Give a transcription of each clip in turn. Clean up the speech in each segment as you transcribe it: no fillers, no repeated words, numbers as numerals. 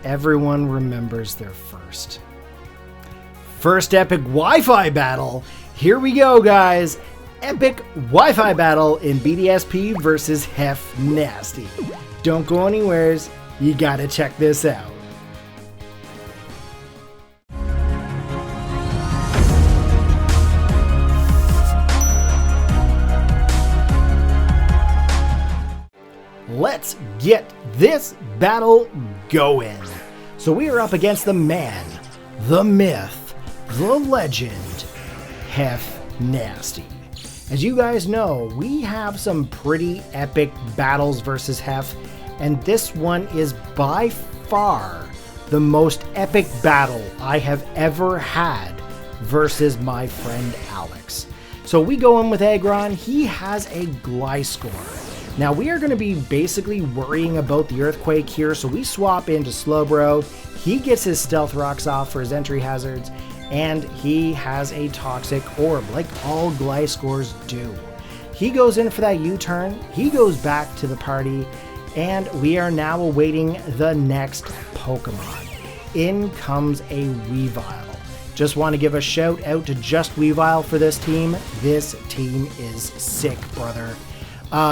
everyone remembers their first. First Epic Wi-Fi Battle. Here we go, guys. Epic Wi-Fi Battle in BDSP versus Heffnastyy. Don't go anywheres. You gotta check this out. Let's get this battle going. So we are up against the man, the myth, the legend, Heffnastyy. As you guys know, we have some pretty epic battles versus Heff, and this one is by far the most epic battle I have ever had versus my friend Alex. So we go in with Aggron. He has a Gliscor. Now we are going to be basically worrying about the Earthquake here, so we swap into Slowbro. He gets his Stealth Rocks off for his entry hazards, and he has a Toxic Orb, like all Gliscors do. He goes in for that U-turn, he goes back to the party, and we are now awaiting the next Pokemon. In comes a Weavile. Just want to give a shout out to JustWeavile for this team. This team is sick, brother.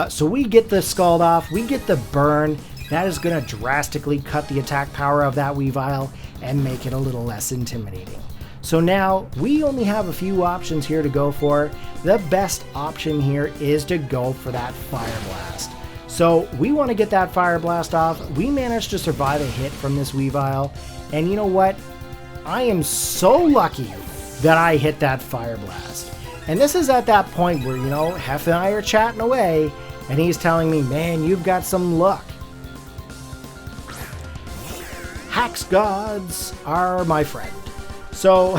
So we get the Scald off, we get the burn. That is going to drastically cut the attack power of that Weavile and make it a little less intimidating. So now we only have a few options here to go for. The best option here is to go for that Fire Blast. So we want to get that Fire Blast off. We managed to survive a hit from this Weavile. And you know what? I am so lucky that I hit that Fire Blast. And this is at that point where, you know, Heff and I are chatting away, and he's telling me, man, you've got some luck. Hacks gods are my friend. So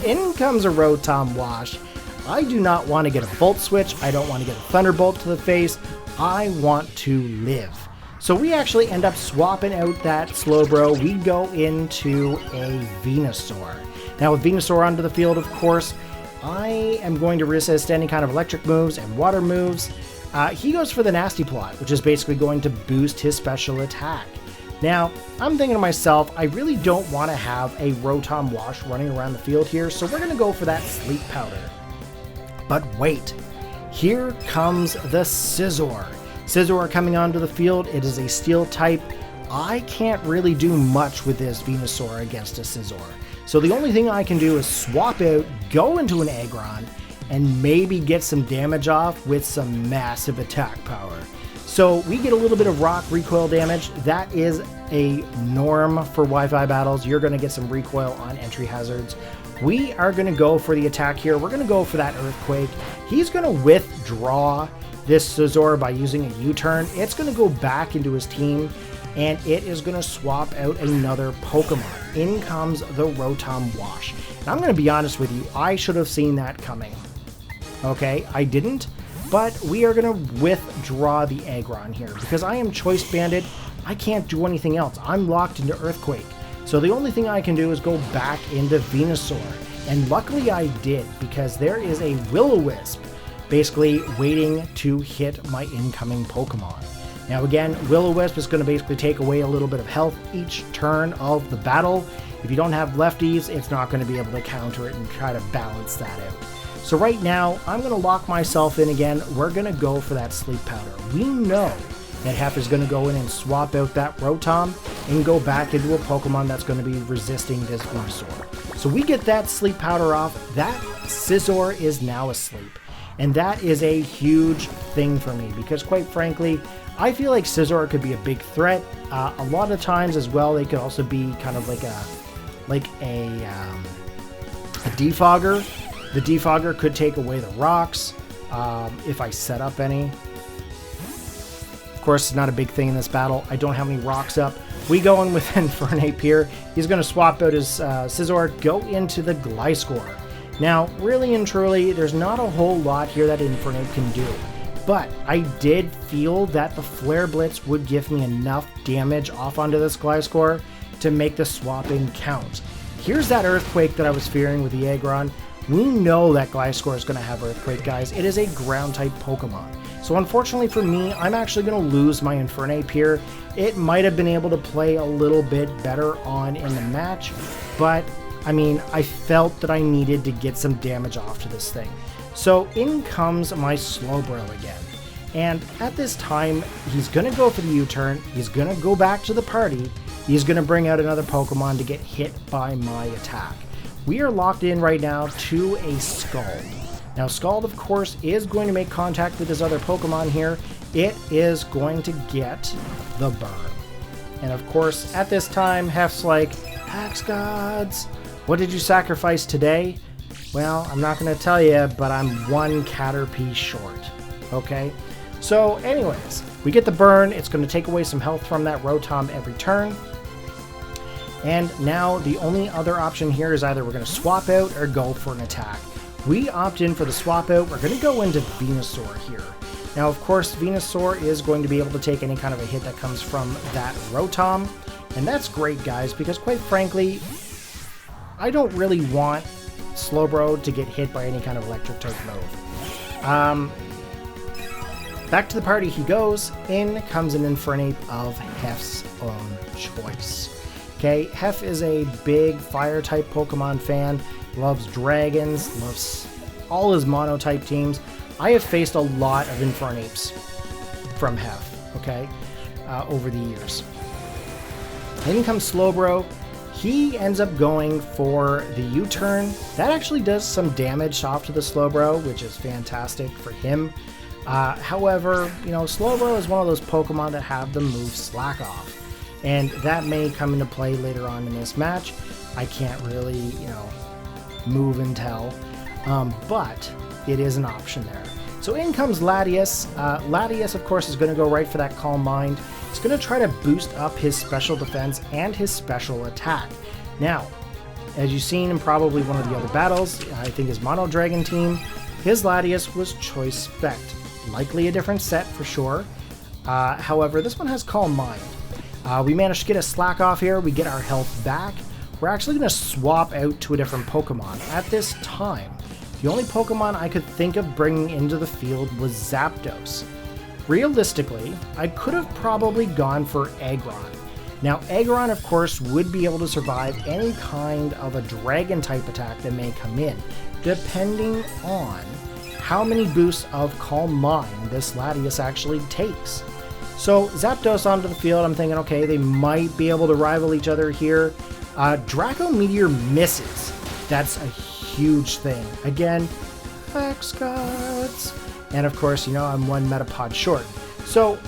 in comes a Rotom-Wash. I do not want to get a Volt Switch. I don't want to get a Thunderbolt to the face. I want to live. So we actually end up swapping out that Slowbro. We go into a Venusaur. Now with Venusaur onto the field, of course, I am going to resist any kind of electric moves and water moves. He goes for the Nasty Plot, which is basically going to boost his special attack. Now, I'm thinking to myself, I really don't want to have a Rotom-Wash running around the field here, so we're going to go for that Sleep Powder. But wait, here comes the Scizor. Scizor coming onto the field, it is a Steel type. I can't really do much with this Venusaur against a Scizor. So the only thing I can do is swap out, go into an Aggron, and maybe get some damage off with some massive attack power. So we get a little bit of rock recoil damage. That is a norm for Wi-Fi battles. You're going to get some recoil on entry hazards. We are going to go for the attack here. We're going to go for that Earthquake. He's going to withdraw this Scizor by using a U-turn. It's going to go back into his team, and it is going to swap out another Pokemon. In comes the Rotom-Wash. And I'm going to be honest with you, I should have seen that coming. Okay, I didn't, but we are going to withdraw the Aggron here because I am Choice Banded. I can't do anything else. I'm locked into Earthquake. So the only thing I can do is go back into Venusaur. And luckily I did, because there is a Will-O-Wisp basically waiting to hit my incoming Pokemon. Now again, Will-O-Wisp is going to basically take away a little bit of health each turn of the battle. If you don't have lefties, it's not going to be able to counter it and try to balance that out. So right now, I'm going to lock myself in again. We're going to go for that Sleep Powder. We know that Heff is going to go in and swap out that Rotom and go back into a Pokemon that's going to be resisting this Venusaur. So we get that Sleep Powder off. That Scizor is now asleep. And that is a huge thing for me because, quite frankly, I feel like Scizor could be a big threat. A lot of times as well, they could also be kind of like a defogger. The defogger could take away the rocks if I set up any. Of course, it's not a big thing in this battle. I don't have any rocks up. We go in with Infernape here. He's going to swap out his Scizor, go into the Gliscor. Now, really and truly, there's not a whole lot here that Infernape can do. But I did feel that the Flare Blitz would give me enough damage off onto this Gliscor to make the swap-in count. Here's that Earthquake that I was fearing with the Aggron. We know that Gliscor is going to have Earthquake, guys. It is a Ground-type Pokemon. So unfortunately for me, I'm actually going to lose my Infernape here. it might have been able to play a little bit better on in the match, but I mean, I felt that I needed to get some damage off to this thing. So in comes my Slowbro again. And at this time, he's going to go for the U-turn, he's going to go back to the party, he's going to bring out another Pokemon to get hit by my attack. We are locked in right now to a Scald. Now Scald, of course, is going to make contact with his other Pokemon here. It is going to get the burn. And of course, at this time, Heff's like, Hex Gods, what did you sacrifice today? Well, I'm not going to tell you, but I'm one Caterpie short. Okay? So anyways, we get the burn. It's going to take away some health from that Rotom every turn. And now the only other option here is either we're going to swap out or go for an attack. We opt in for the swap out. We're going to go into Venusaur here. Now, of course, Venusaur is going to be able to take any kind of a hit that comes from that Rotom. And that's great, guys, because quite frankly, I don't really want Slowbro to get hit by any kind of electric type move. Back to the party he goes. In comes an Infernape of Heff's own choice. Okay, Heff is a big fire type Pokemon fan, loves dragons, loves all his mono type teams. I have faced a lot of Infernapes from Heff, okay, over the years. In comes Slowbro. He ends up going for the U-turn. That actually does some damage off to the Slowbro, which is fantastic for him. However, you know, Slowbro is one of those Pokemon that have the move Slack Off. And that may come into play later on in this match. I can't really, you know, move and tell. But it is an option there. So in comes Latias. Latias, of course, is going to go right for that Calm Mind. He's going to try to boost up his special defense and his special attack. Now, as you've seen in probably one of the other battles, I think his Mono Dragon team, his Latias was Choice Spect. Likely a different set for sure. However, this one has Calm Mind. We managed to get a Slack Off here. We get our health back. We're actually going to swap out to a different Pokemon. At this time, the only Pokemon I could think of bringing into the field was Zapdos. Realistically, I could have probably gone for Aggron. Now, Aggron, of course, would be able to survive any kind of a Dragon-type attack that may come in, depending on how many boosts of Calm Mind this Latias actually takes. So, Zapdos onto the field, I'm thinking, okay, they might be able to rival each other here. Draco Meteor misses. That's a huge thing. Again, Hex Gods. And of course, you know, I'm one Metapod short. So,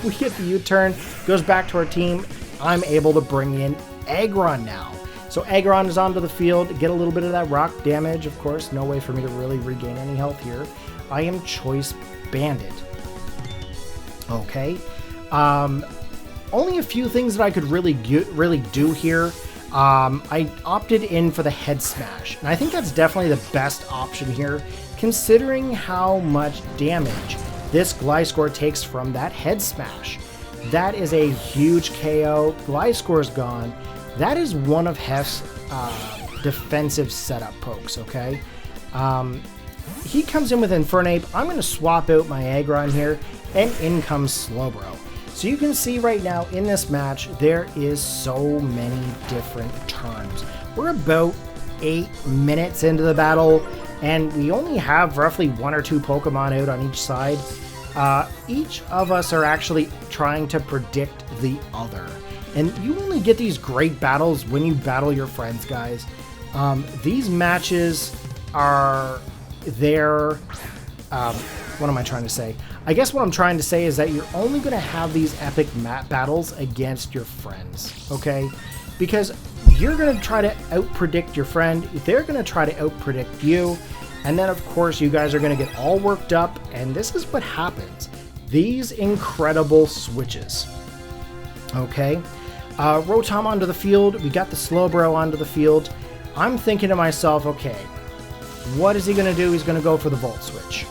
we get the U-turn, goes back to our team. I'm able to bring in Aggron now. So Aggron is onto the field, get a little bit of that rock damage, of course. No way for me to really regain any health here. I am Choice Bandit. Okay. Only a few things that I could really do here. I opted in for the Head Smash, and I think that's definitely the best option here, considering how much damage this Gliscor takes from that Head Smash. That is a huge KO. Gliscor's gone. That is one of Heff's defensive setup pokes, okay? He comes in with Infernape. I'm going to swap out my Aggron here, and in comes Slowbro. So you can see right now in this match, there is so many different turns. We're about 8 minutes into the battle, and we only have roughly 1 or 2 Pokemon out on each side. Each of us are actually trying to predict the other. And you only get these great battles when you battle your friends, guys. These matches are there. What am I trying to say? I guess what I'm trying to say is that you're only going to have these epic battles against your friends, okay? Because you're going to try to out-predict your friend, they're going to try to out-predict you, and then of course you guys are going to get all worked up, and this is what happens. These incredible switches. Okay? Rotom onto the field, we got the Slowbro onto the field. I'm thinking to myself, okay, what is he going to do? He's going to go for the Volt Switch.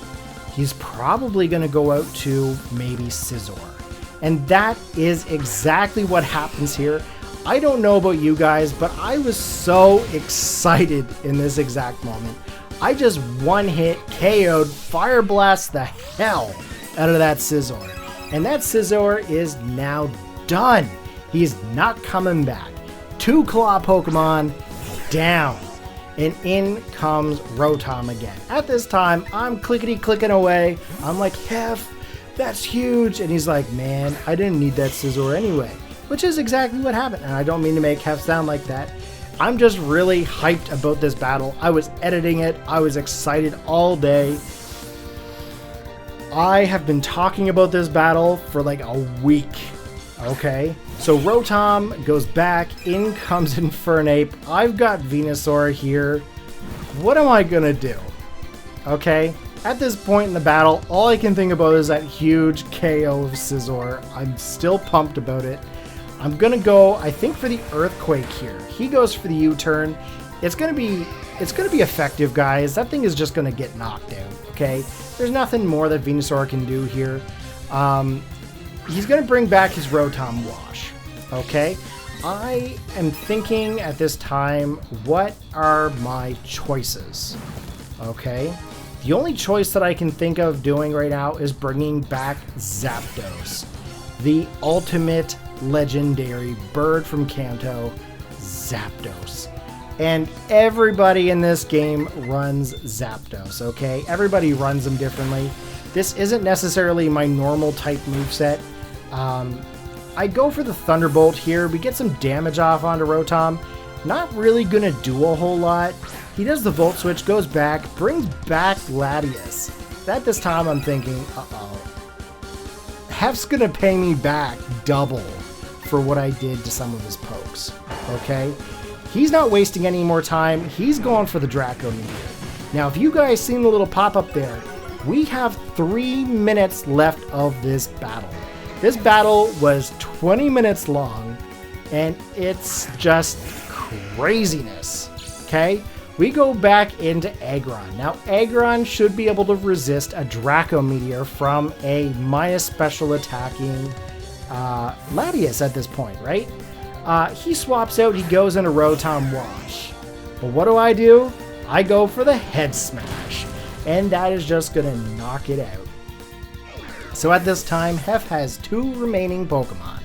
He's probably going to go out to maybe Scizor. And that is exactly what happens here. I don't know about you guys, but I was so excited in this exact moment. I just one-hit KO'd Fire Blast the hell out of that Scizor. And that Scizor is now done. He's not coming back. 2 claw Pokemon down. And in comes Rotom again. At this time, I'm clickety-clicking away. I'm like, Heff, that's huge. And he's like, man, I didn't need that Scizor anyway. Which is exactly what happened. And I don't mean to make Heff sound like that. I'm just really hyped about this battle. I was editing it. I was excited all day. I have been talking about this battle for like a week. Okay, so Rotom goes back, in comes Infernape. I've got Venusaur here. What am I gonna do? Okay, at this point in the battle, all I can think about is that huge KO of Scizor. I'm still pumped about it. I'm gonna go, I think, for the Earthquake here. He goes for the U-turn. It's gonna be effective, guys. That thing is just gonna get knocked out. Okay, there's nothing more that Venusaur can do here. He's going to bring back his Rotom-Wash, okay? I am thinking at this time, what are my choices, okay? The only choice that I can think of doing right now is bringing back Zapdos, the ultimate legendary bird from Kanto, Zapdos. And everybody in this game runs Zapdos, okay? Everybody runs them differently. This isn't necessarily my normal type moveset. I go for the Thunderbolt here. We get some damage off onto Rotom. Not really gonna do a whole lot. He does the Volt Switch, goes back, brings back Latias. At this time I'm thinking, uh-oh. Heff's gonna pay me back double for what I did to some of his pokes, okay? He's not wasting any more time. He's going for the Draco Meteor. Now, if you guys seen the little pop-up there, we have 3 minutes left of this battle. This battle was 20 minutes long, and it's just craziness, okay? We go back into Aggron. Now, Aggron should be able to resist a Draco Meteor from a minus special attacking Latias at this point, right? He swaps out, he goes into Rotom-Wash. But what do? I go for the Head Smash, and that is just gonna knock it out. So at this time, Heff has 2 remaining Pokemon.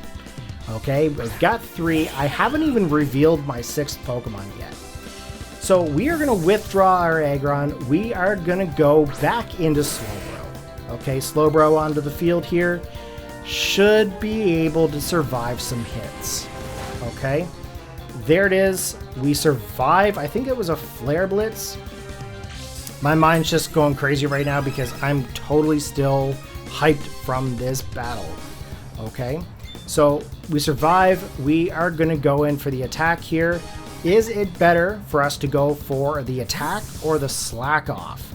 Okay, we've got 3. I haven't even revealed my 6th Pokemon yet. So we are going to withdraw our Aggron. We are going to go back into Slowbro. Okay, Slowbro onto the field here. Should be able to survive some hits. Okay, there it is. We survive. I think it was a Flare Blitz. My mind's just going crazy right now because I'm totally still hyped from this battle. Okay, so we survive. We are going to go in for the attack here. Is it better for us to go for the attack or the slack off?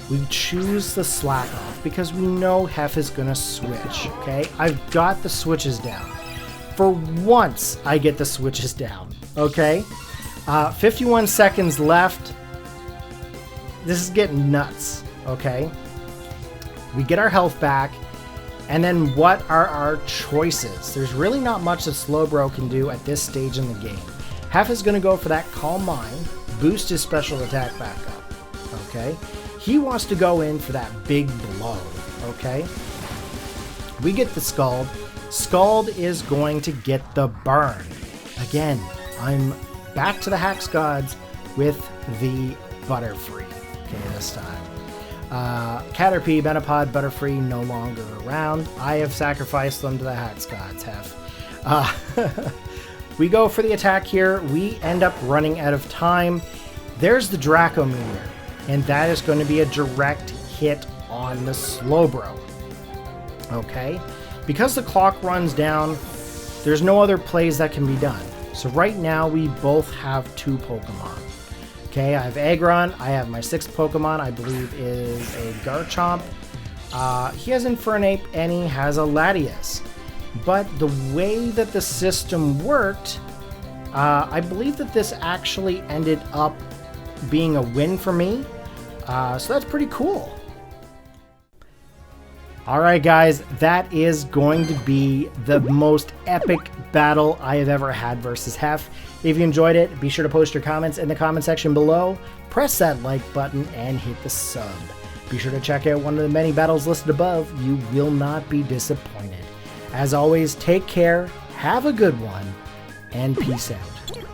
We choose the slack off because we know Heff is going to switch. Okay, I've got the switches down. For once, I get the switches down. Okay, 51 seconds left. This is getting nuts. Okay, we get our health back, and then what are our choices? There's really not much that Slowbro can do at this stage in the game. Heff is going to go for that Calm Mind, boost his special attack back up. Okay, he wants to go in for that big blow. Okay, we get the Scald. Scald is going to get the burn. Again, I'm back to the Hax Gods with the Butterfree. Okay, this time. Caterpie, Metapod, Butterfree no longer around. I have sacrificed them to the Hax Gods, Heff. We go for the attack here. We end up running out of time. There's the Draco Meteor, and that is going to be a direct hit on the Slowbro. Okay? Because the clock runs down, there's no other plays that can be done. So right now, we both have 2 Pokemon. Okay, I have Aggron. I have my 6th Pokemon, I believe is a Garchomp. He has Infernape, and he has a Latias. But the way that the system worked, I believe that this actually ended up being a win for me. So that's pretty cool. Alright guys, that is going to be the most epic battle I have ever had versus Heff. If you enjoyed it, be sure to post your comments in the comment section below, press that like button, and hit the sub. Be sure to check out one of the many battles listed above. You will not be disappointed. As always, take care, have a good one, and peace out.